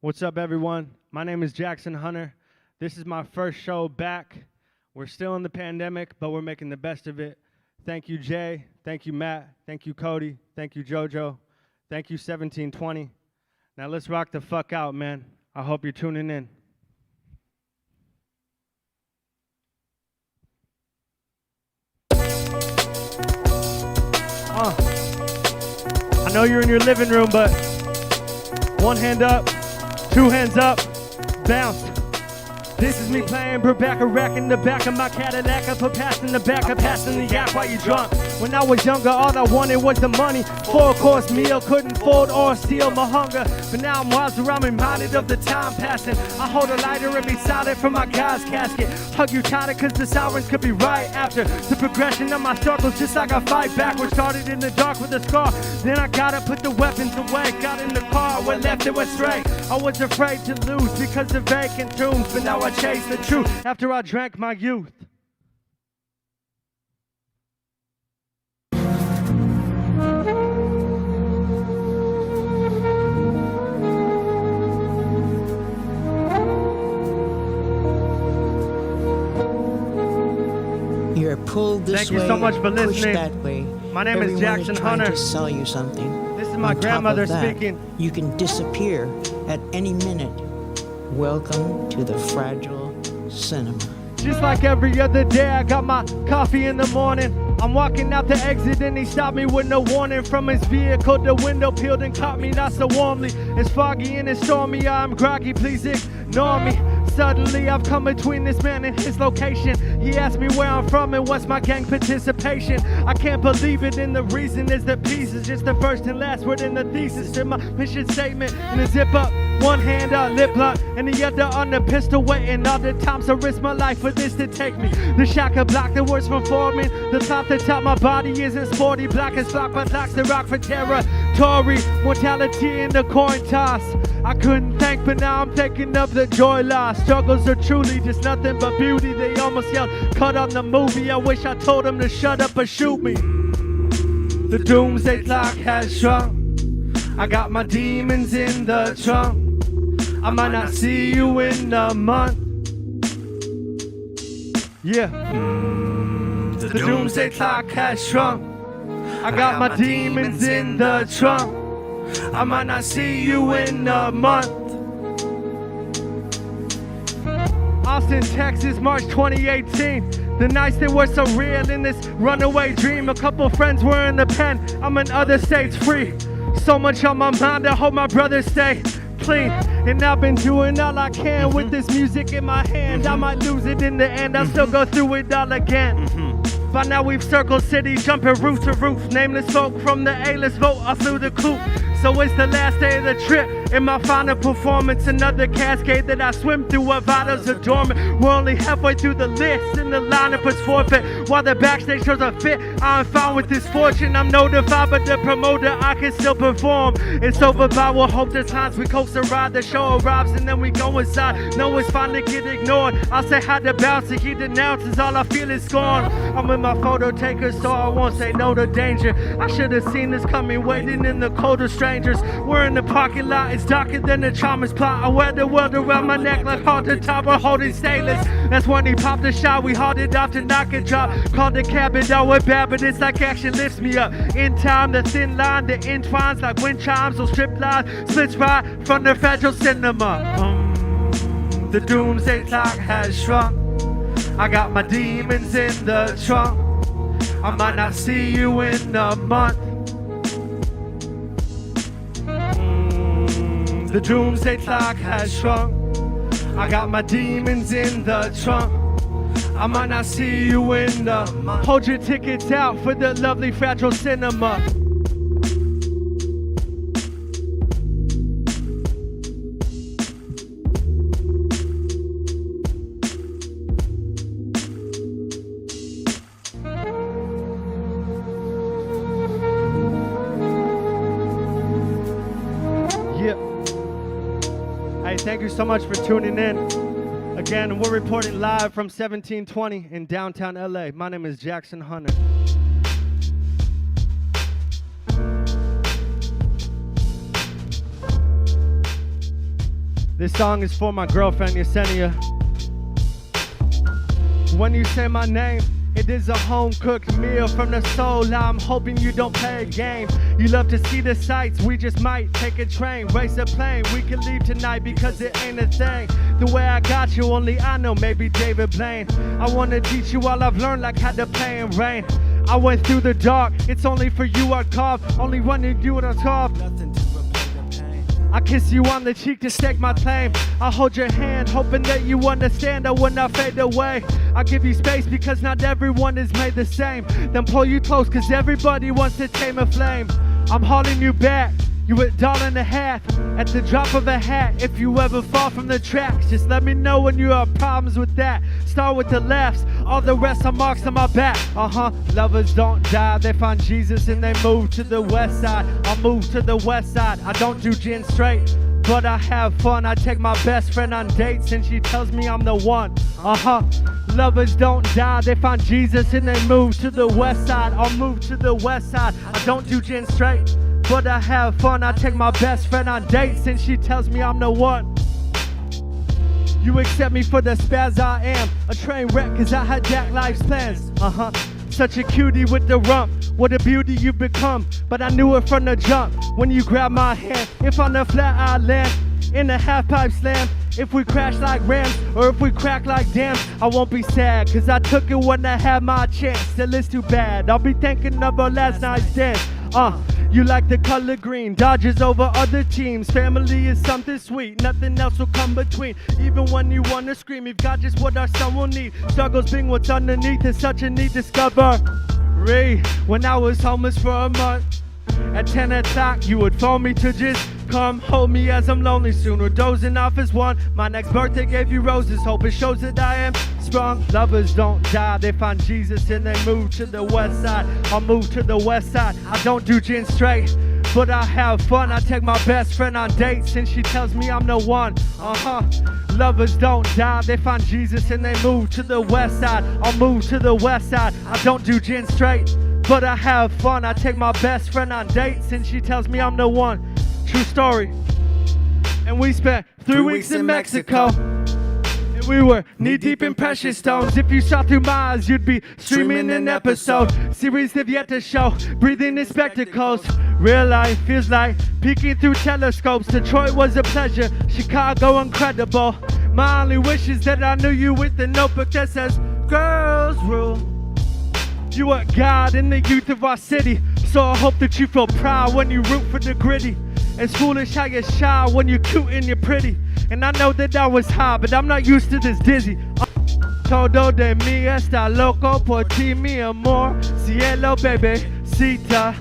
What's up, everyone? My name is Jackson Hunter. This is my first show back. We're still in the pandemic, but we're making the best of it. Thank you, Jay. Thank you, Matt. Thank you, Cody. Thank you, JoJo. Thank you, 1720. Now let's rock the fuck out, man. I hope you're tuning in. I know you're in your living room, but one hand up, two hands up, bounce. This is me playing Rebecca, racking the back of my Cadillac. I put past in the back, I passing the yak while you drunk. When I was younger, all I wanted was the money. 4-course meal, couldn't fold or steal my hunger. But now I'm wiser, I'm reminded of the time passing. I hold a lighter and be silent from my God's casket. Hug you tighter cause the sirens could be right after. The progression of my struggles just like I fight backwards. Started in the dark with a scar. Then I gotta put the weapons away. Got in the car, went left and went straight. I was afraid to lose because of vacant tombs. But now I chase the truth after I drank my youth. You're pulled this way. Thank you so much for listening. That way. My name is Jackson Hunter. To sell you something. This is my grandmother speaking. You can disappear at any minute. Welcome to the fragile cinema. Just like every other day, I got my coffee in the morning. I'm walking out the exit and he stopped me with no warning. From his vehicle, the window peeled and caught me not so warmly. It's foggy and it's stormy, I'm groggy, please ignore me. Suddenly I've come between this man and his location. He asked me where I'm from and what's my gang participation. I can't believe it, and the reason is the piece is just the first and last word in the thesis to my mission statement. And a zip up, one hand on lip blunt and the other on the pistol, waiting all the times I risk my life for this to take me. The shock of block the words from forming. The top to top, my body isn't sporty. Black as flock, but locks the rock for terror. Tory, mortality in the coin toss. I couldn't thank, but now I'm thinking of the joy lost. Struggles are truly just nothing but beauty. They almost yelled, cut on the movie. I wish I told them to shut up or shoot me. The doomsday clock has shrunk. I got my demons in the trunk. I might not see you in a month. Yeah. The doomsday clock has shrunk. I got my demons in the trunk. I might not see you in a month. Austin, Texas, March 2018. The nights they were so real in this runaway dream. A couple friends were in the pen. I'm in other states free. So much on my mind, I hope my brothers stay clean. And I've been doing all I can with this music in my hand. I might lose it in the end, I'll still go through it all again. By now we've circled cities, jumping roof to roof. Nameless folk from the A-list vote all through the coop. So it's the last day of the trip. In my final performance, another cascade that I swim through while vitals are dormant. We're only halfway through the list and the lineup is forfeit. While the backstage shows are fit, I'm fine with this fortune. I'm notified by the promoter, I can still perform. It's over by we'll hope there's times we coast a ride. The show arrives and then we go inside. No, it's fine to get ignored. I'll say hi to Bouncy, he denounces all I feel is scorn. I'm with my photo taker so I won't say no to danger. I should have seen this coming, waiting in the cold of strangers. We're in the parking lot, it's darker than the trauma's plot. I wear the world around my neck like halter top or holding stainless. That's when he popped a shot, we hauled it off to knock and drop. Called the cab and all went bad, but it's like action lifts me up. In time, the thin line that entwines like wind chimes. Those strip lines splits right from the fragile cinema. The doomsday clock has shrunk. I got my demons in the trunk. I might not see you in a month. The doomsday clock has shrunk. I got my demons in the trunk. I might not see you in a month. Hold your tickets out for the lovely fragile cinema. Hey, thank you so much for tuning in. Again, we're reporting live from 1720 in downtown LA. My name is Jackson Hunter. This song is for my girlfriend Yesenia. When you say my name, it is a home-cooked meal from the soul. I'm hoping you don't play a game. You love to see the sights, we just might take a train, race a plane. We can leave tonight because it ain't a thing. The way I got you, only I know, maybe David Blaine. I wanna teach you all I've learned, like how to play in rain. I went through the dark, it's only for you I'd carve. Only when you do it I'd carve. Nothing to replace the pain. I kiss you on the cheek to stake my claim. I hold your hand, hoping that you understand I will not fade away. I give you space because not everyone is made the same. Then pull you close cause everybody wants to tame a flame. I'm hauling you back, you a $1.50 at the drop of a hat. If you ever fall from the tracks, just let me know when you have problems with that. Start with the lefts, all the rest are marks on my back. Lovers don't die, they find Jesus and they move to the west side. I move to the west side, I don't do gin straight, but I have fun. I take my best friend on dates and she tells me I'm the one. Lovers don't die, they find Jesus and they move to the west side. I'll move to the west side, I don't do gin straight, but I have fun. I take my best friend on dates and she tells me I'm the one. You accept me for the spaz I am, a train wreck cause I hijack life's plans. Such a cutie with the rump, what a beauty you become. But I knew it from the jump, when you grab my hand. If on the flat I land, in a half pipe slam. If we crash like rams, or if we crack like dams, I won't be sad, cause I took it when I had my chance. Still it's too bad, I'll be thinking of our last night's dance. You like the color green, Dodgers over other teams. Family is something sweet, nothing else will come between. Even when you wanna scream, you've got just what our son will need. Struggles being what's underneath is such a neat discovery. When I was homeless for a month, at 10 o'clock you would phone me to just come hold me as I'm lonely soon, or dozing off as one. My next birthday gave you roses, hope it shows that I am strong. Lovers don't die, they find Jesus and they move to the west side. I'll move to the west side, I don't do gin straight, but I have fun. I take my best friend on dates and she tells me I'm the one. Lovers don't die, they find Jesus and they move to the west side. I'll move to the west side, I don't do gin straight, but I have fun. I take my best friend on dates and she tells me I'm the one. True story. And we spent 3 weeks in Mexico. And we were knee deep in precious stones. If you saw through my eyes, you'd be streaming an episode. Series have yet to show, breathing in spectacles. Real life feels like peeking through telescopes. Detroit was a pleasure, Chicago incredible. My only wish is that I knew you with the notebook that says girls rule. You are God in the youth of our city, so I hope that you feel proud when you root for the gritty. It's foolish how you're shy when you're cute and you're pretty. And I know that I was high, but I'm not used to this dizzy. Todo de mí está loco por ti, mi amor. Cielo, bebecita.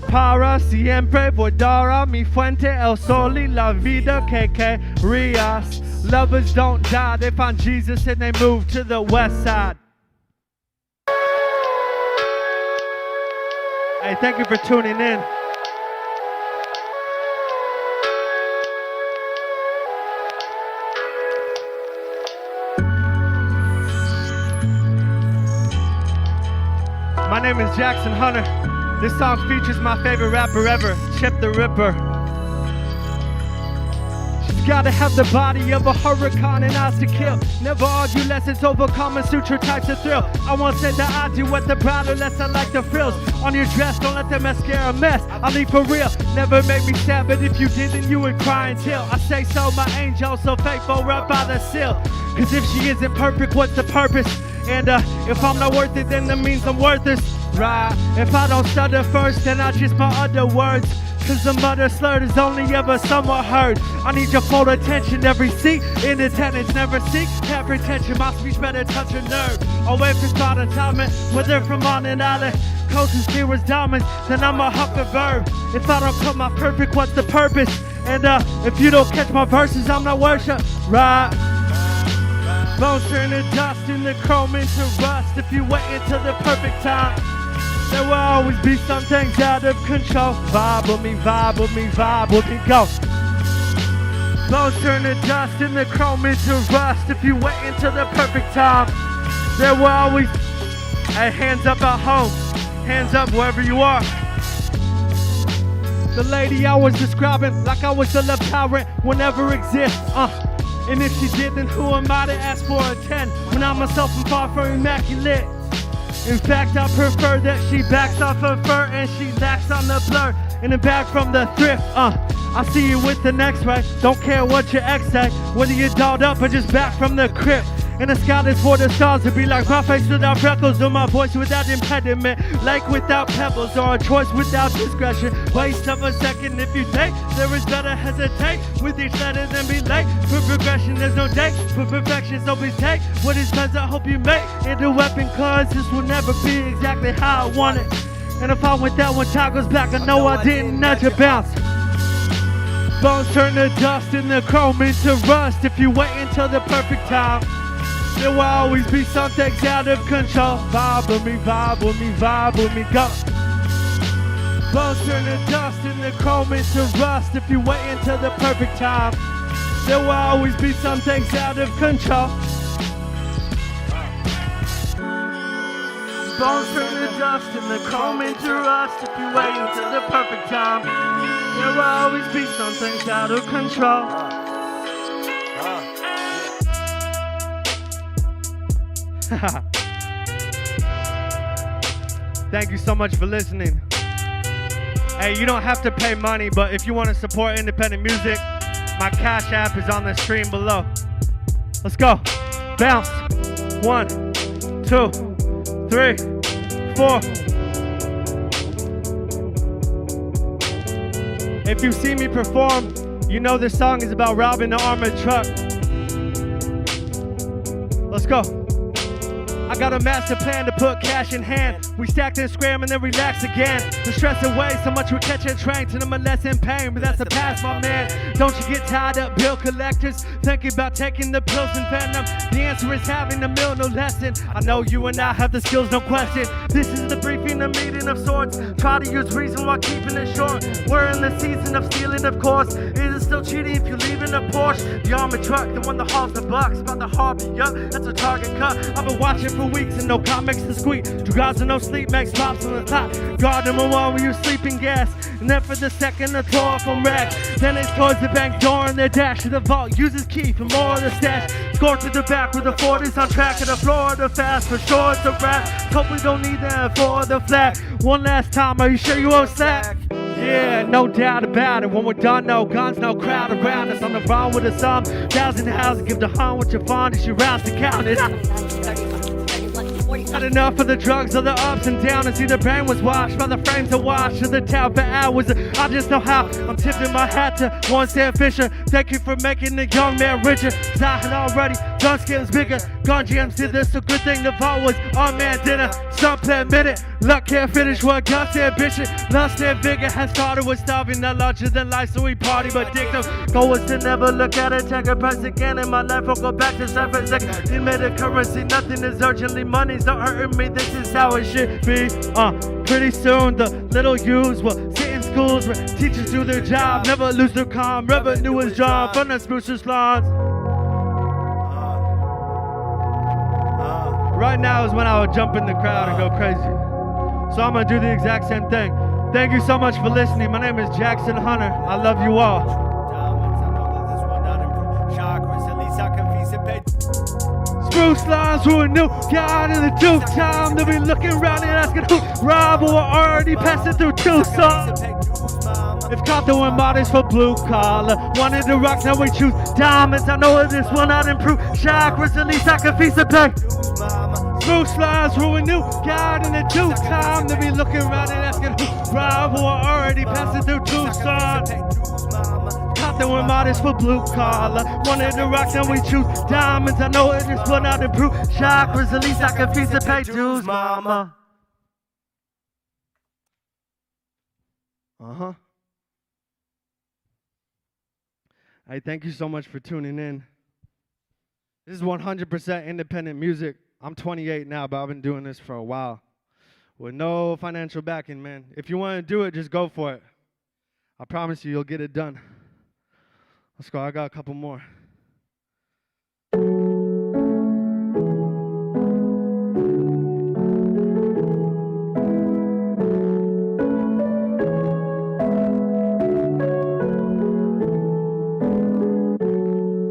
Para siempre voy dar a mi fuente el sol y la vida que querías. Lovers don't die, they find Jesus and they move to the west side. Hey, thank you for tuning in. My name is Jackson Hunter. This song features my favorite rapper ever, Chip the Ripper. She's gotta have the body of a hurricane and eyes to kill. Never argue less it's over Kama Sutra types of thrill. I won't say that I do what the bridle less I like the frills on your dress, don't let the mascara mess. I leave for real, never make me sad, but if you did then you would cry until I say so. My angel so faithful right by the seal. Cause if she isn't perfect, what's the purpose? And if I'm not worth it, then that means I'm worthless, right? If I don't stutter first, then I just my other words. Cause the mother slurred is only ever somewhat heard. I need your full attention, every seat in attendance, never seek have pretension. My speech better touch a nerve. I'll wait for spot and timing, whether from on and island. Coast is clear as diamonds, then I'm a huck of verb. If I don't cut my perfect, what's the purpose? And if you don't catch my verses, I'm not worship, right? Bones turn to dust and the chrome into rust. If you wait until the perfect time, there will always be some things out of control. Vibe with me, vibe with me, vibe with me, go. Bones turn to dust and the chrome into rust. If you wait until the perfect time, there will always... Hey, hands up at home, hands up wherever you are. The lady I was describing, like I was the love tyrant will never exist. And if she did, then who am I to ask for a 10? When I myself am far from immaculate. In fact, I prefer that she backs off her fur and she lacks on the blur. And then back from the thrift, I see you with the next right. Don't care what your ex say, whether you're dolled up or just back from the crypt. And the sky is for the stars to be like my face without freckles, or my voice without impediment, like without pebbles, or a choice without discretion. Waste of a second if you take, there is better hesitate with each letter than be late. For progression there's no date, for perfection so please take what is best. I hope you make it a weapon, cause this will never be exactly how I want it. And if I went that one time goes back, I know I didn't nudge a bounce. Bones turn to dust and the chrome into rust. If you wait until the perfect time, there will always be some things out of control. Vibe with me, vibe with me, vibe with me, go. Bones turn to dust and the chrome into rust. If you wait until the perfect time, there will always be some things out of control. Bones turn to dust and the chrome into rust. If you wait until the perfect time, there will always be some things out of control. Thank you so much for listening. Hey, you don't have to pay money, but if you want to support independent music, my Cash App is on the stream below. Let's go. Bounce. 1, 2, 3, 4. If you see me perform, you know this song is about robbing an armored truck. Let's go. I got a master plan to put cash in hand. We stacked and scram and then relax again. The stress away so much we catch a train to them a less in pain, but that's the past, my man. Don't you get tied up, bill collectors, thinking about taking the pills and venom. The answer is having a meal, no lesson. I know you and I have the skills, no question. This is the briefing, a meeting of sorts. Try to use reason while keeping it short. We're in the season of stealing, of course. Is it still cheating if you leave in a Porsche? The armored truck, the one that hauls the bucks. About the hobby, yup, that's a target cut. I've been watching for weeks and no comics to squeak. Two guys and no sleep makes pops on the top. Guard number one when you're sleeping gas. And then for the second, the tour from racks. Then it's towards the bank door and they dash to the vault. Uses key for more of the stash. Score to the back with the 40s on track. At the floor, the fast for sure it's a wrap. Hope we don't need that for the flat. One last time, are you sure you won't slack? Yeah, no doubt about it. When we're done, no guns, no crowd around us. On the run with a sum, 1,000 houses. Give the hunt what you find as you rouse to count it. Not enough of the drugs or the ups and downs. And see the brain was washed by the frames of wash to the town for hours. I just know how I'm tipping my hat to one Sam Fisher. Thank you for making the young man richer. Cause I had already gun skins bigger. Gun jams did this, a good thing the vault was on man dinner. Some play admit it. Luck can't finish what God's ambition. Lust and vigor has started with starving. Not larger than life, so we party but dig them. Goal was to never look at it, check a price again. In my life, I'll go back to surface. It made a currency, nothing is urgently. Money's not hurting me, this is how it should be. Pretty soon the little youths will sit in schools where teachers do their job, never lose their calm. Revenue is drawn from the spruce lawns. Right now is when I would jump in the crowd and go crazy. So I'm gonna do the exact same thing. Thank you so much for listening. My name is Jackson Hunter. I love you all. Spruce lines who are new, got in the due time. They'll be looking around and asking who rob or already passing through Tucson. If caught doing modest for blue collar, wanted to rock, now we choose diamonds. I know this will not improve chakras, at least I can feast the pay. Spruce lines who are new, got in the due time. They'll be looking around and asking who rob or already passing through Tucson. Doing modest for blue collar, wanted to rock, now we choose diamonds. I know it is will not improve chakras, at least I can feast and pay dues, mama. Hey, thank you so much for tuning in. This is 100% independent music. I'm 28 now, but I've been doing this for a while with no financial backing, man. If you want to do it, just go for it. I promise you, you'll get it done. Let's go, I got a couple more.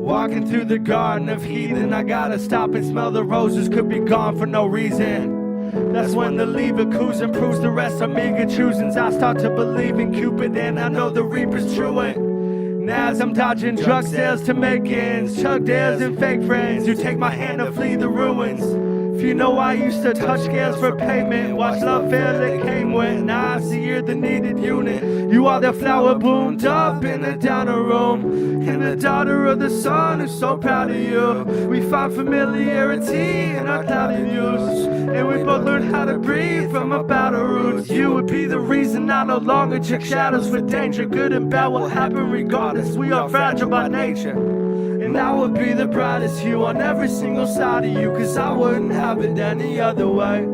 Walking through the garden of heathen, I gotta stop and smell the roses, could be gone for no reason. That's when the lever coos and proves the rest are meager choosings. I start to believe in Cupid and I know the reaper's truant. And as I'm dodging drug sales to make ends, chug dares and fake friends who take my hand to flee the ruins. If you know I used to touch scales for payment, watch love fair that came when I see you're the needed unit. You are the flower bloomed up in a downer room, and the daughter of the sun who's so proud of you. We find familiarity in our clouded use, and we both learn how to breathe from our battle roots. You would be the reason I no longer check shadows for danger. Good and bad will happen regardless, we are fragile by nature. And I would be the brightest hue on every single side of you, cause I wouldn't have it any other way.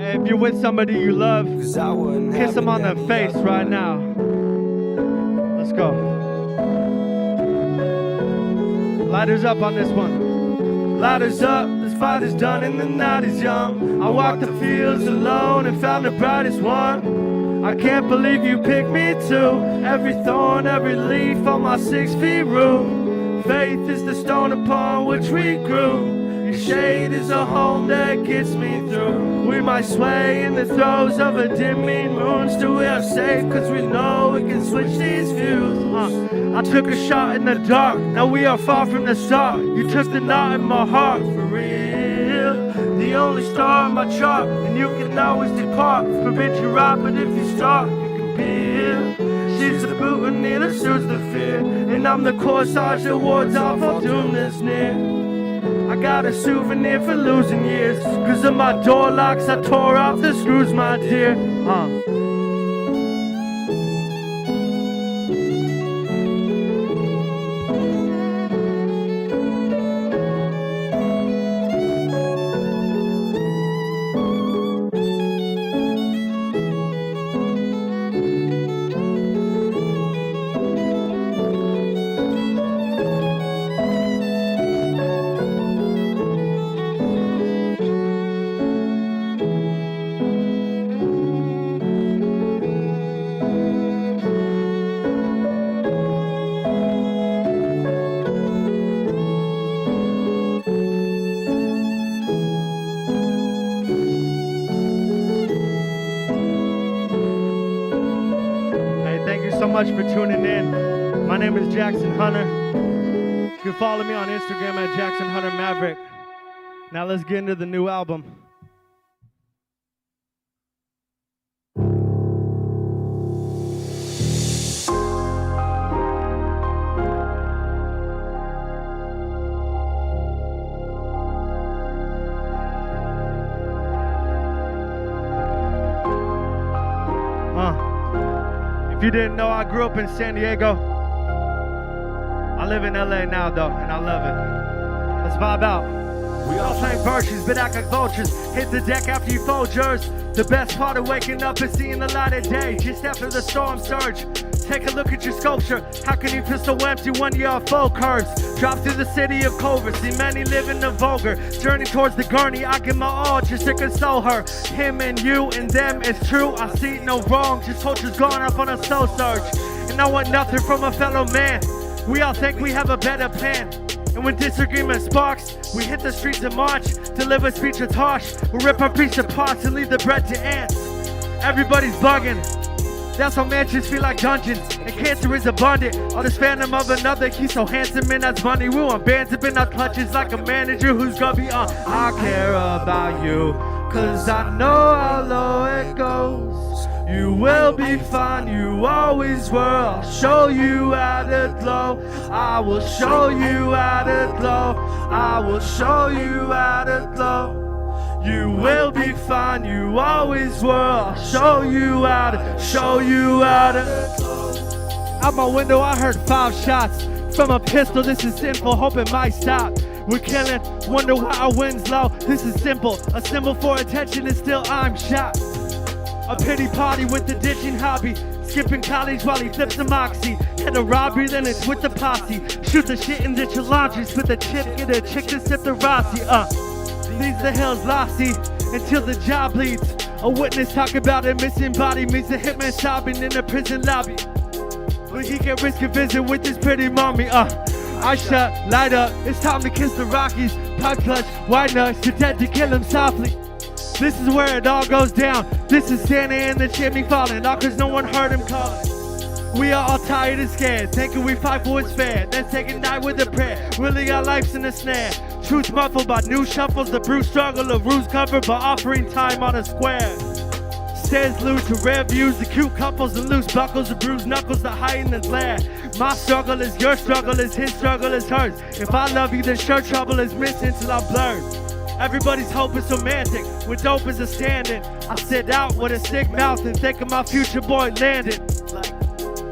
Hey, if you're with somebody you love, kiss them on the face right now. Let's go. Lighters up on this one. Lighters up, this fight is done and the night is young. I walked the fields alone and found the brightest one. I can't believe you picked me too. Every thorn, every leaf on my 6 feet roof. Faith is the stone upon which we grew. Your shade is a home that gets me through. We might sway in the throes of a dimming moon. Still we are safe cause we know we can switch these views. I took a shot in the dark, now we are far from the start. You took the knot in my heart, for real. The only star on my chart, and you can always depart. Forbid you rot, but if you start, you can build. She's the boot and neither soothes the fear, and I'm the corsage that wards off all doom that's near. I got a souvenir for losing years, cause of my door locks I tore off the screws, my dear. So much for tuning in. My name is Jackson Hunter. You can follow me on Instagram at Jackson Hunter Maverick. Now let's get into the new album. If you didn't know, I grew up in San Diego. I live in LA now though, and I love it. Let's vibe out. We all claim virtues, but act like vultures. Hit the deck after you fold yours. The best part of waking up is seeing the light of day. Just after the storm surge, take a look at your sculpture. How can you feel so empty when you're full curves? Drop through the city of Culver, see many living the vulgar. Journey towards the gurney, I give my all just to console her. Him and you and them, it's true, I see no wrong. Just culture's gone off on a soul search, and I want nothing from a fellow man. We all think we have a better plan, and when disagreement sparks, we hit the streets and march. Deliver speech that's harsh, we'll rip our piece apart and leave the bread to ants. Everybody's bugging, that's how mansions feel like dungeons, and cancer is abundant. All this phantom of another, he's so handsome and that's funny. We want bands up in our clutches like a manager who's gonna be on. I care about you, cause I know how low it goes. You will be fine, you always were. I'll show you how to glow. I will show you how to glow. I will show you how to glow. You will be fine, you always were. I'll show you how to, show you how to. Out my window I heard 5 shots from a pistol. This is sinful, hope it might stop. We're killing, wonder why our wind's low. This is simple, a symbol for attention and still I'm shot. A pity party with the ditching hobby. Skipping college while he flips some oxy. Had a robbery, then it's with the posse. Shoot the shit and ditch your laundry. Spit the chip, get a chick to sip the Rossi. These the hills lossy until the job leads. A witness talk about a missing body meets a hitman sobbing in a prison lobby. but he can risk a visit with his pretty mommy. I shut, light up, it's time to kiss the Rockies. Pipe clutch, white nuts, you're dead to kill him softly. This is where it all goes down. This is Santa in the chimney falling, all cause no one heard him calling. We are all tired and scared, thinking we fight for what's fair, then take a night with a prayer. Really our life's in a snare. Truth muffled by new shuffles, the bruised struggle of ruse covered by offering time on a square. Stairs glued to rare views, the cute couples and loose buckles, the bruised knuckles that hide in the glare. My struggle is your struggle, is his struggle is hers. If I love you, then sure trouble is missing till I'm blurred. Everybody's hope is romantic, with dope as a stand-in. I sit out with a sick mouth and think of my future boy landing.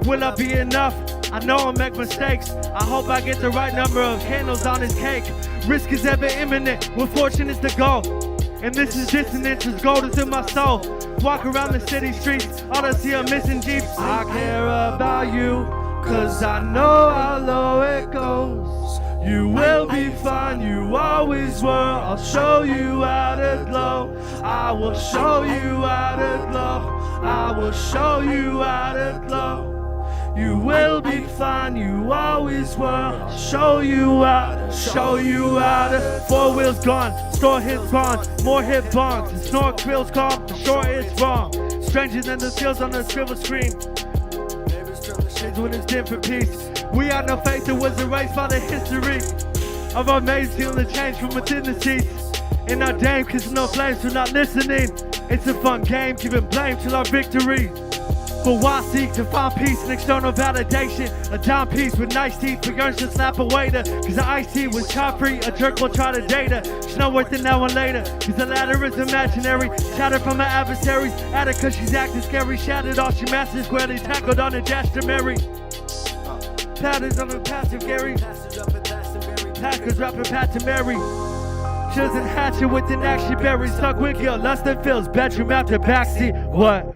Will I be enough? I know I'll make mistakes. I hope I get the right number of candles on his cake. Risk is ever imminent, when fortune is the goal. And this is dissonance, is golden through my soul. Walk around the city streets, all I see are missing Jeeps. I care about you, cause I know how low it goes. You will be fine, you always were. I'll show you how to glow. I will show you how to glow. I will show you how to glow. You will be fine, you always were. I'll show you how to. 4 wheels gone, store hits gone, more hit bongs. The snort quills calm, the shore is wrong. Stranger than the seals on the silver screen. When it's dim for peace. We had no faith, it was erased by the history of our maids feeling the change from within the seats. In our dame, kissing no flames for not listening. It's a fun game, giving blame till our victory. But why seek to find peace and external validation? A dime piece with nice teeth for yearns to slap a waiter. Cause the iced tea was child free, a jerk will try to date her. She's not worth it now and later, cause the ladder is imaginary. Shattered from her adversaries, at her cause she's acting scary. Shattered all she masters, squarely tackled on a dash to Mary. Patterns on a passive Gary. Packers rapping Pat to Mary. Children hatchet with an action berry. Stuck with guilt, lust and feels. Bedroom after backseat. What?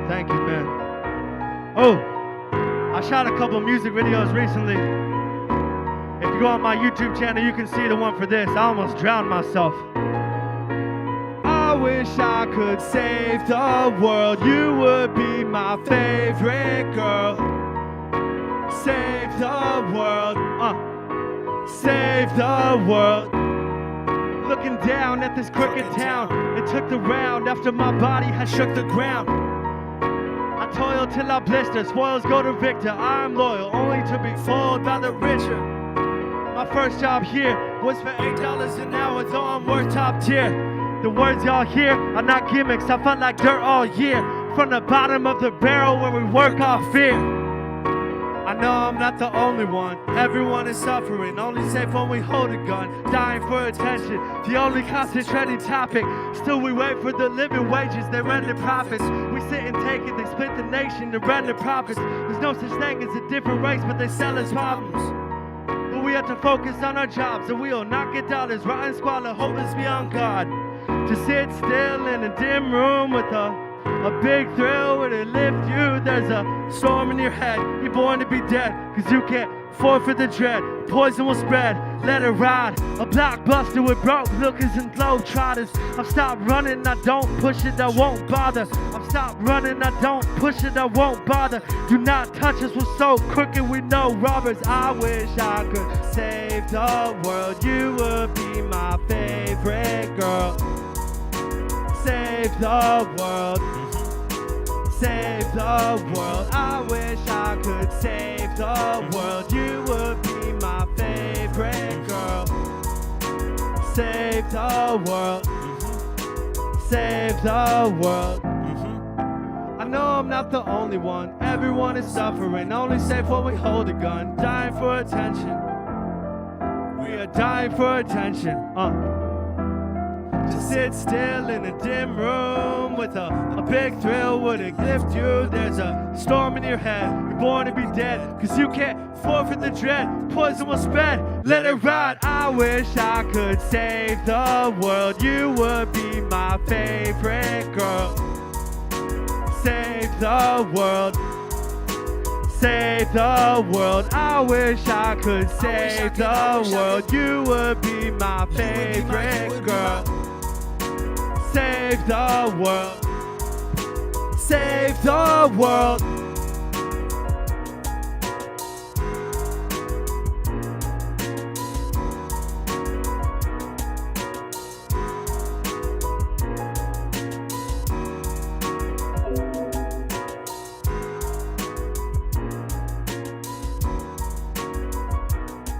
Thank you, man. Oh, I shot a couple music videos recently. If you go on my YouTube channel, you can see the one for this. I almost drowned myself. I wish I could save the world. You would be my favorite girl. Save the world. Save the world. Looking down at this crooked town, it took the round after my body had shook the ground. I toil till I blister, spoils go to victor. I am loyal, only to be fooled by the richer. My first job here was for $8 an hour, though I'm worth top tier. The words y'all hear are not gimmicks, I felt like dirt all year. From the bottom of the barrel where we work off fear. I know I'm not the only one, everyone is suffering. Only safe when we hold a gun, dying for attention. The only concentrating topic, still we wait for the living wages, they render profits. We sit and take it, they split the nation to render profits. There's no such thing as a different race, but they sell us problems. But we have to focus on our jobs, and we will not get dollars. Rotten squalor, hopeless beyond God. To sit still in a dim room with a big thrill where they lift you. There's a storm in your head, you're born to be dead, cause you can't forfeit the dread. Poison will spread, let it ride. A blockbuster with broke lookers and globetrotters. I've stopped running, I don't push it, I won't bother. I've stopped running, I don't push it, I won't bother. Do not touch us, we're so crooked, we know robbers. I wish I could save the world. You would be my favorite girl. Save the world. Save the world. I wish I could save the world. You would be my favorite girl. Save the world. Save the world. I know I'm not the only one. Everyone is suffering. Only safe when we hold a gun. Dying for attention. We are dying for attention. To sit still in a dim room with a big thrill would it lift you. There's a storm in your head, you're born to be dead, cause you can't forfeit the dread. Poison will spread, let it ride. I wish I could save the world. You would be my favorite girl. Save the world. Save the world. I wish I could save the world. You would be my favorite girl. Save the world. save the world.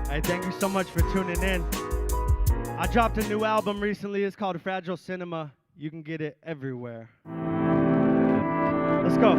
Hey, thank you so much for tuning in. I dropped a new album recently. It's called Fragile Cinema. You can get it everywhere. Let's go.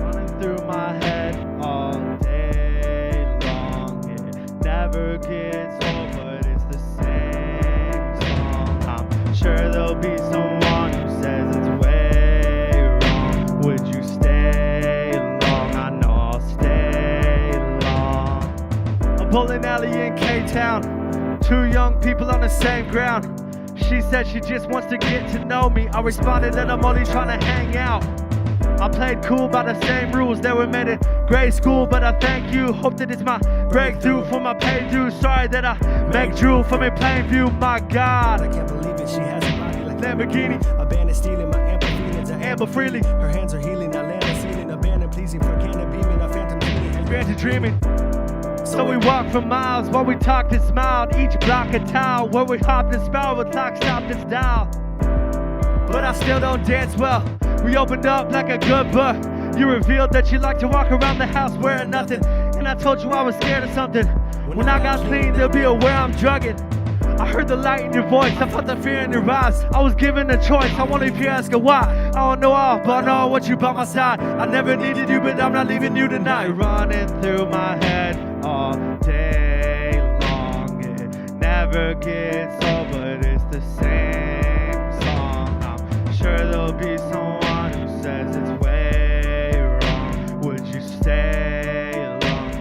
Running through my head all day long. It never gets old, but it's the same song. I'm sure there'll be someone who says it's way wrong. Would you stay long? I know I'll stay long. I'm bowling alley in K-Town. Two young people on the same ground. She said she just wants to get to know me. I responded that I'm only trying to hang out. I played cool by the same rules that were made in grade school, but I thank you. Hope that it's my breakthrough for my pay dues. Sorry that I make drool from a plain view. My God, I can't believe it. She has a body like Lamborghini. A band is stealing my ample feelings. I amble freely. Her hands are healing. I land a ceiling. A band and pleasing for cannon beaming. A phantom genie. Granted dreaming. So we walked for miles while we talked and smiled. Each block a tile where we hopped and spelled with clock stopped its dial. But I still don't dance well. We opened up like a good book. You revealed that you like to walk around the house wearing nothing. And I told you I was scared of something. When I got clean, they'll be aware I'm drugging. I heard the light in your voice, I felt the fear in your eyes. I was given a choice, I wonder if you're asking why. I don't know all, but I know what you by my side. I never needed you, but I'm not leaving you tonight. Running through my head all day long. It never gets old, but it's the same song. I'm sure there'll be someone who says it's way wrong. Would you stay long?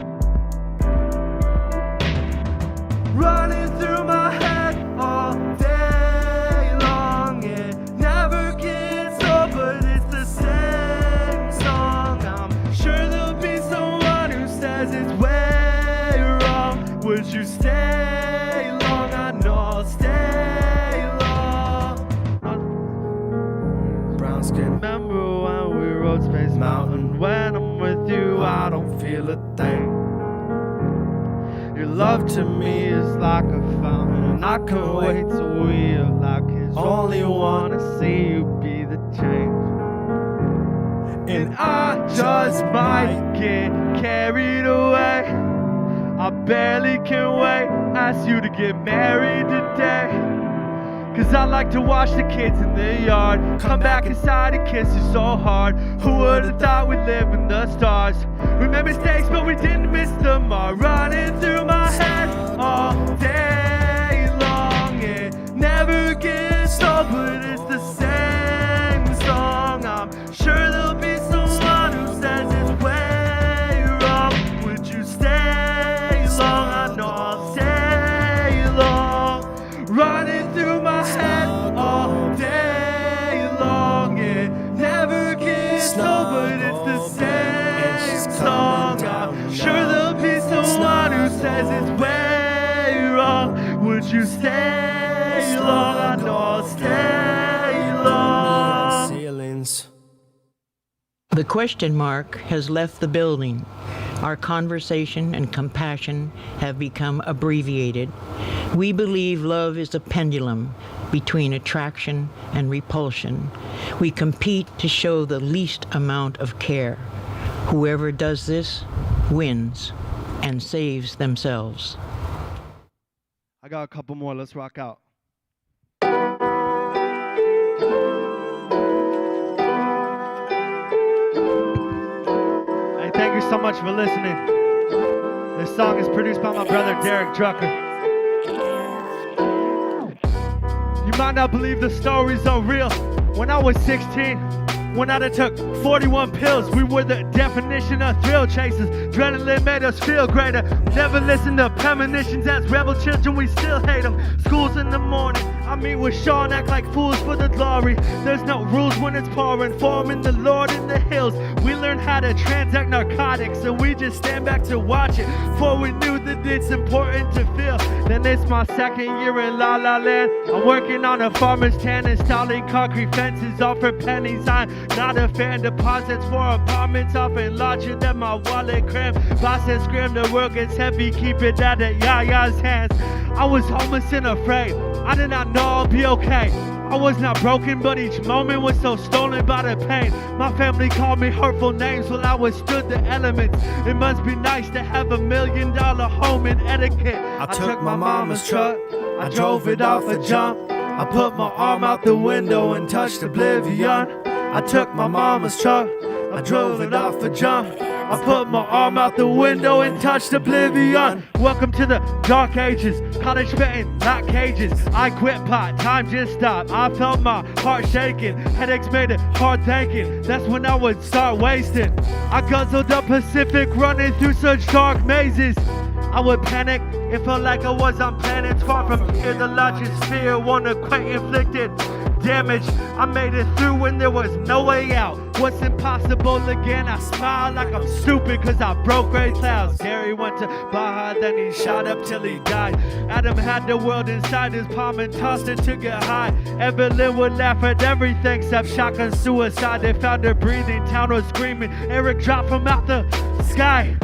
Running through my head all day long. It never gets old, but it's the same song. I'm sure there'll be someone who says it's way wrong. Would you stay long? I know I'll stay long. brown skin. Remember when we rode Space Mountain? When I'm with you, I don't feel a thing. Your love to me is like a fountain, and I can't wait till we are like kids. Only wanna see you be the change. And I just might get carried away. I barely can wait, ask you to get married today. Cause I like to watch the kids in the yard come back inside and kiss you so hard. Who would've thought we'd live in the stars? We made mistakes but we didn't miss the mark. Running through my head all day long. It never gets old, but it's the same song. I'm sure there'll be someone who says it's way wrong. Would you stay long? I know I'll stay long. Running through my head all day long. It never gets old, but it's the same song. I'm sure there'll be someone who says it's way wrong. Would you stay long? I know I'll stay long. Ceilings. The question mark has left the building. Our conversation and compassion have become abbreviated. We believe love is a pendulum between attraction and repulsion. We compete to show the least amount of care. Whoever does this wins and saves themselves. I got a couple more, let's rock out. Hey, thank you so much for listening. This song is produced by my brother Derek Drucker. You might not believe the stories are real. When I was 16, went out and took 41 pills. We were the definition of thrill chasers. Adrenaline made us feel greater. Never listened to premonitions as rebel children, we still hate them. School's in the morning, I'm meet with Sean, act like fools for the glory. There's no rules when it's pouring, forming the Lord in the hills. We learn how to transact narcotics, so we just stand back to watch it. For we knew that it's important to feel. Then it's my second year in La La Land. I'm working on a farmer's tan, installing concrete fences all for pennies. I'm not a fan. Deposits for apartments often larger than my wallet cram. Bosses scream, the world gets heavy, keep it out of Yaya's hands. I was homeless and afraid, I did not know I'll be okay. I was not broken, but each moment was so stolen by the pain. My family called me hurtful names while I withstood the elements. It must be nice to have $1 million home in etiquette. I took my mama's truck, I drove it off a jump. I put my arm out the window and touched oblivion. I took my mama's truck, I drove it off a jump. I put my arm out the window and touched oblivion. Welcome to the dark ages, college spitting, not cages. I quit pot, time just stopped. I felt my heart shaking, headaches made it hard thinking. That's when I would start wasting. I guzzled up Pacific, running through such dark mazes. I would panic, it felt like I was on planets far from here. The largest fear, one quite inflicted damage. I made it through when there was no way out. What's impossible again? I smile like I'm stupid cause I broke gray clouds. Gary went to Baja, then he shot up till he died. Adam had the world inside his palm and tossed it to get high. Evelyn would laugh at everything except shotgun suicide. They found her breathing, town was screaming. Eric dropped from out the sky.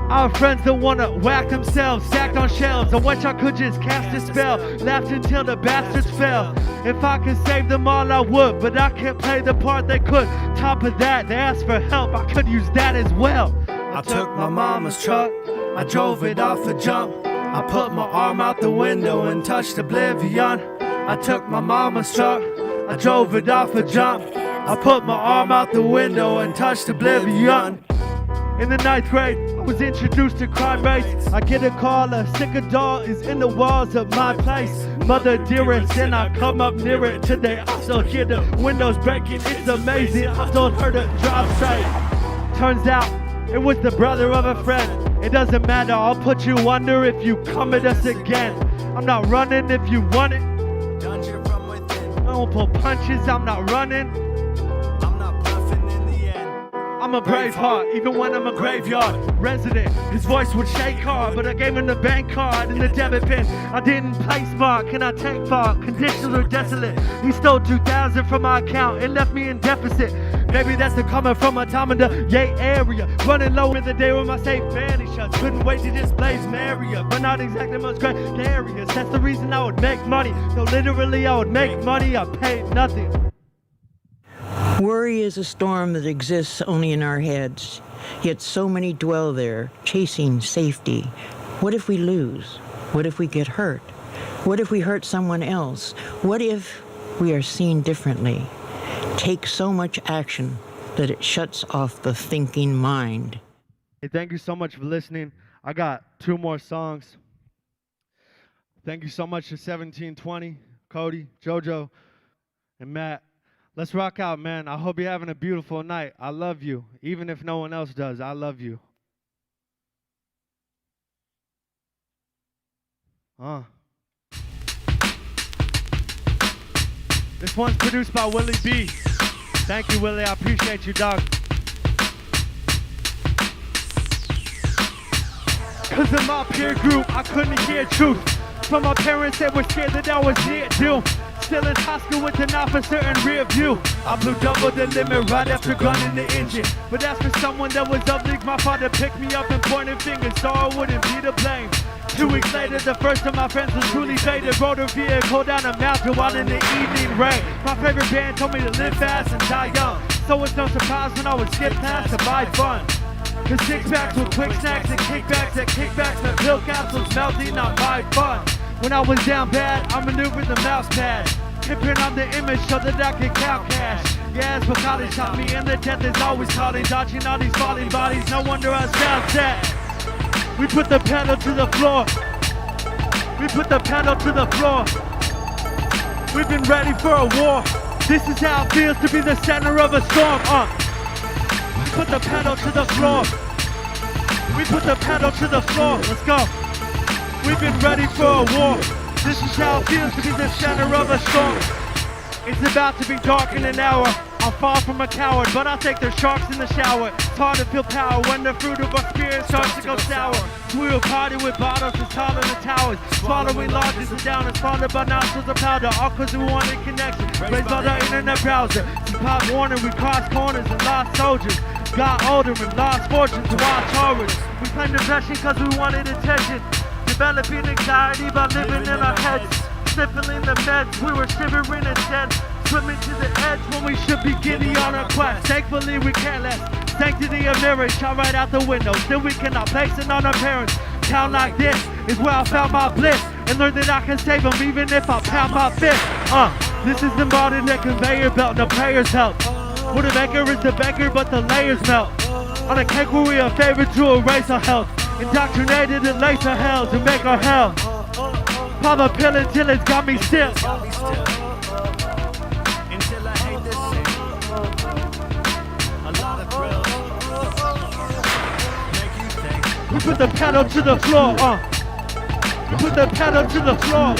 Our friends that wanna whack themselves, stacked on shelves. I wish I could just cast a spell, laughed until the bastards fell. If I could save them all I would, but I can't play the part they could. Top of that, they asked for help, I could use that as well. I took my mama's truck, I drove it off a jump. I put my arm out the window and touched oblivion. I took my mama's truck, I drove it off a jump. I put my arm out the window and touched oblivion. In the 9th grade, I was introduced to crime rates. I get a call, a sicker doll is in the walls of my place. Mother dearest, and I come up near it today. I still hear the windows breaking, it's amazing. I still heard a drop straight. Turns out, it was the brother of a friend. It doesn't matter, I'll put you under if you come at us again. I'm not running if you want it. I won't pull punches, I'm not running. I'm a brave heart, even when I'm a graveyard resident. His voice would shake hard, but I gave him the bank card and the debit pin. I didn't play smart, can I take far? Conditions are desolate. He stole 2,000 from my account and left me in deficit. Maybe that's the coming from a time in the Yay area. Running low in the day when my safe barely shuts. Couldn't wait to just blaze Maria, but not exactly most great areas. That's the reason I would make money. Though literally I would make money, I paid nothing. Worry is a storm that exists only in our heads, yet so many dwell there, chasing safety. What if we lose? What if we get hurt? What if we hurt someone else? What if we are seen differently? Take so much action that it shuts off the thinking mind. Hey, thank you so much for listening. I got 2 more songs. Thank you so much to 1720, Cody, Jojo, and Matt. Let's rock out, man. I hope you're having a beautiful night. I love you. Even if no one else does, I love you. This one's produced by Willie B. Thank you, Willie. I appreciate you, dog. Cause in my peer group, I couldn't hear truth. From my parents, they were scared that I was near doom. Still in high school with an officer in rear view. I blew double the limit right after gunning the engine. But as for someone that was of league, my father picked me up and pointed fingers so I wouldn't be to blame. 2 weeks later, the first of my friends was truly faded. Rode a vehicle down a mountain while in the evening rain. My favorite band told me to live fast and die young. So it's no surprise when I would skip past to buy fun. Cause 6-packs with quick snacks and kickbacks at kickbacks and pill capsules melting on my fun. When I was down bad, I maneuvered the mouse pad. Tipping on the image so that I could count cash. Yeah, but college taught me, and the death is always calling. Dodging all these falling bodies, no wonder I sound sad. We put the pedal to the floor. We put the pedal to the floor. We've been ready for a war. This is how it feels to be the center of a storm. We put the pedal to the floor. We put the pedal to the floor. Let's go. We've been ready for a war. This is how it feels to be the center of a storm. It's about to be dark in an hour. I'm far from a coward, but I'll take their sharks in the shower. It's hard to feel power when the fruit of our spirit starts to go sour. We'll party with bottles as taller than towers. Swallowing largest and down and swallowed by nostrils of powder. All cause we wanted connection, raised by the internet browser. Some pop warning, we crossed corners and lost soldiers. Got older and lost fortunes to watch horrors. We claimed depression cause we wanted attention. Developing anxiety by living in our heads. Sniffling the meds, we were shivering and dead. Swimming to the edge when we should be giddy on our quest. Thankfully we can't let sanctity of marriage shot right out the window. Still we cannot place it on our parents. Town like this is where I found my bliss, and learned that I can save them even if I pound my fist. This is the modern day conveyor belt, no prayers help. What a maker is the baker, but the layers melt. On a cake where we are favored to erase our health. Indoctrinated and lace our hell to make our hell. Pop a pill until it's got me still. We put the pedal to the floor, We put the pedal to the floor,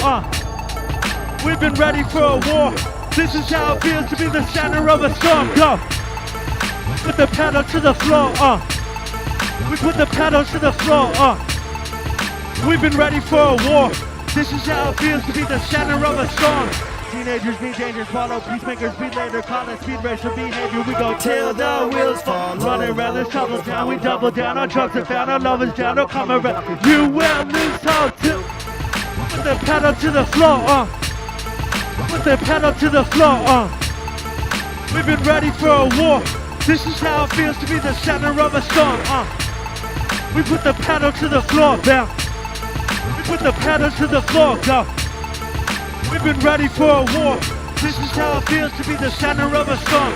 We've been ready for a war. This is how it feels to be the center of a storm, go. Put the pedal to the floor, We put the pedal to the floor, We've been ready for a war. This is how it feels to be the center of a storm. Teenagers be dangerous, follow peacemakers be later. Call it speed racer behavior. We go till the wheels fall. Running around, there's troubles down. We double down on drugs and found our lovers down. Don't come around. You will lose hope too. Put the pedal to the floor, Put the pedal to the floor, We've been ready for a war. This is how it feels to be the center of a storm, We put the pedal to the floor, down. We put the pedal to the floor, go. We've been ready for a war. This is how it feels to be the center of a storm,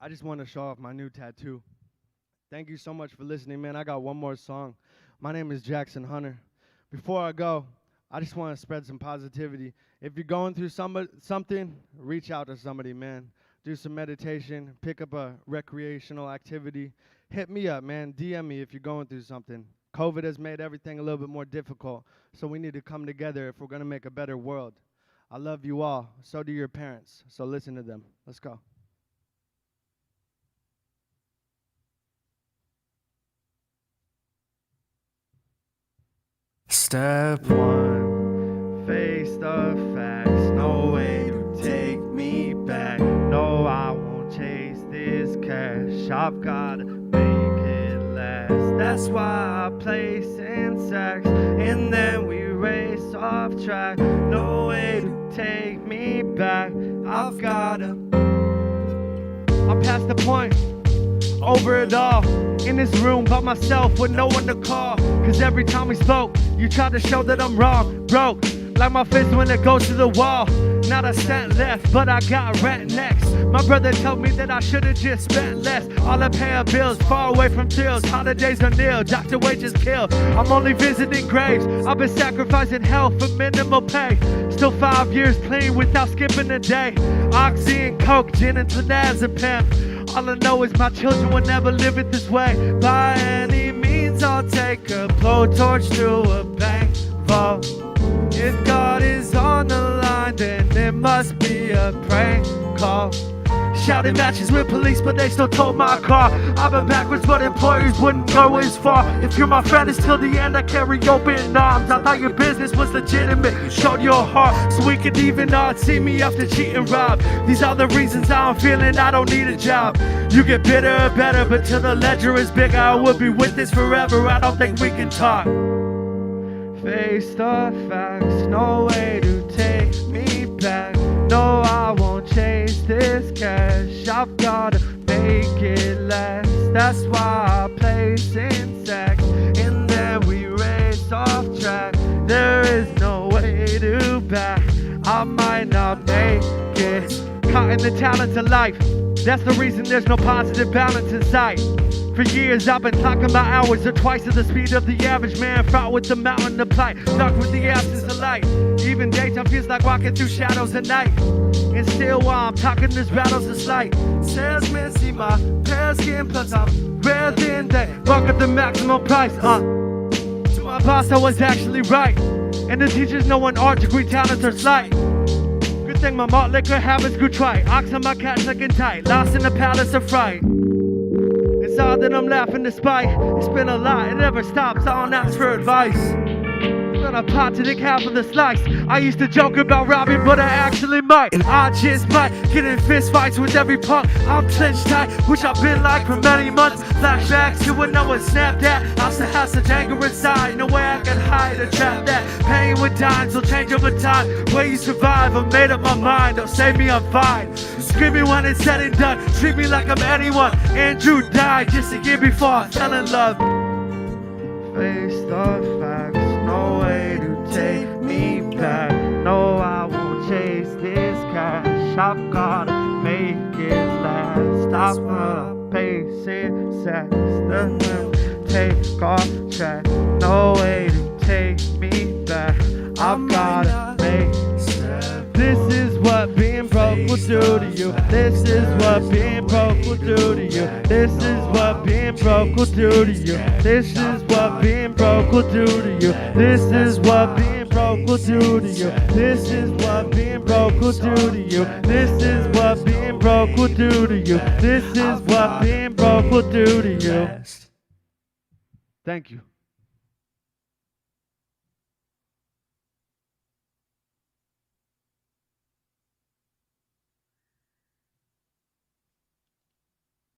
I just want to show off my new tattoo. Thank you so much for listening, man. I got one more song. My name is Jackson Hunter. Before I go, I just want to spread some positivity. If you're going through something, reach out to somebody, man. Do some meditation, pick up a recreational activity. Hit me up, man. DM me if you're going through something. COVID has made everything a little bit more difficult, so we need to come together if we're going to make a better world. I love you all. So do your parents. So listen to them. Let's go. Step one, face the facts. No way to take me back. No, I won't chase this cash. I've gotta make it last. That's why I place in sacks, and then we race off track. No way to take me back. I've gotta. I'm past the point. Over it all, in this room by myself with no one to call. Cause every time we spoke, you tried to show that I'm wrong. Broke, like my fist when it goes to the wall. Not a cent left, but I got rent next. My brother told me that I should've just spent less. All I pay are bills, far away from thrills. Holidays are nil, doctor wages kill. I'm only visiting graves. I've been sacrificing health for minimal pay. Still 5 years clean without skipping a day. Oxy and coke, gin and clonazepam. All I know is my children will never live it this way. By any means, I'll take a blowtorch to a bank vault. If God is on the line, then it must be a prank call. Shouting matches with police, but they still towed my car. I've been backwards, but employers wouldn't go as far. If you're my friend, it's till the end. I carry open arms. I thought your business was legitimate. Showed your heart, so we could even out see me after cheat and rob. These are the reasons I'm feeling I don't need a job. You get bitter or better, but till the ledger is bigger, I will be with this forever. I don't think we can talk. Face the facts, no way to take me back. No, I won't chase this cash. I've gotta make it last. That's why I place in sacks, and then we race off track. There is no way to back. I might not make it. Caught in the talents of life, that's the reason there's no positive balance in sight. For years I've been talking about hours or twice of the speed of the average man. Fraught with the mountain of plight, stuck with the absence of light. Even daytime feels like walking through shadows at night. And still while I'm talking, this battle's a slight. Salesmen see my pale skin, plus I'm rare than they walk at the maximum price. To my boss I was actually right, and the teachers know when art degree talents are slight. Good thing my malt liquor habits grew trite. Ox on my cat looking tight, lost in the palace of fright. It's odd that I'm laughing despite it's been a lot, it never stops, I don't ask for advice. When I pot to the half of the slice, I used to joke about robbing, but I actually might. And I just might get in fist fights with every punk. I'm clenched tight, which I've been like for many months. Flashbacks to when I was snapped at. I still have such anger inside, no way I can hide or trap that. Pain with dimes will change over time. Way you survive, I made up my mind. Don't save me, I'm fine. Screaming when it's said and done. Treat me like I'm anyone. Andrew died just a year before I fell in love. Face the facts, no way to take me back. No, I won't chase this cash. I've gotta make it last. Stop pacing sex. The take off track. No way to take me back. I've gotta make it. This is what being broke will do to you. This is what being broke will do to you. This is what being broke will do to you. This is what being broke will do to you. This is what being broke will do to you. This is what being broke will do to you. This is what being broke will do to you. This is what being broke will do to you. Thank you.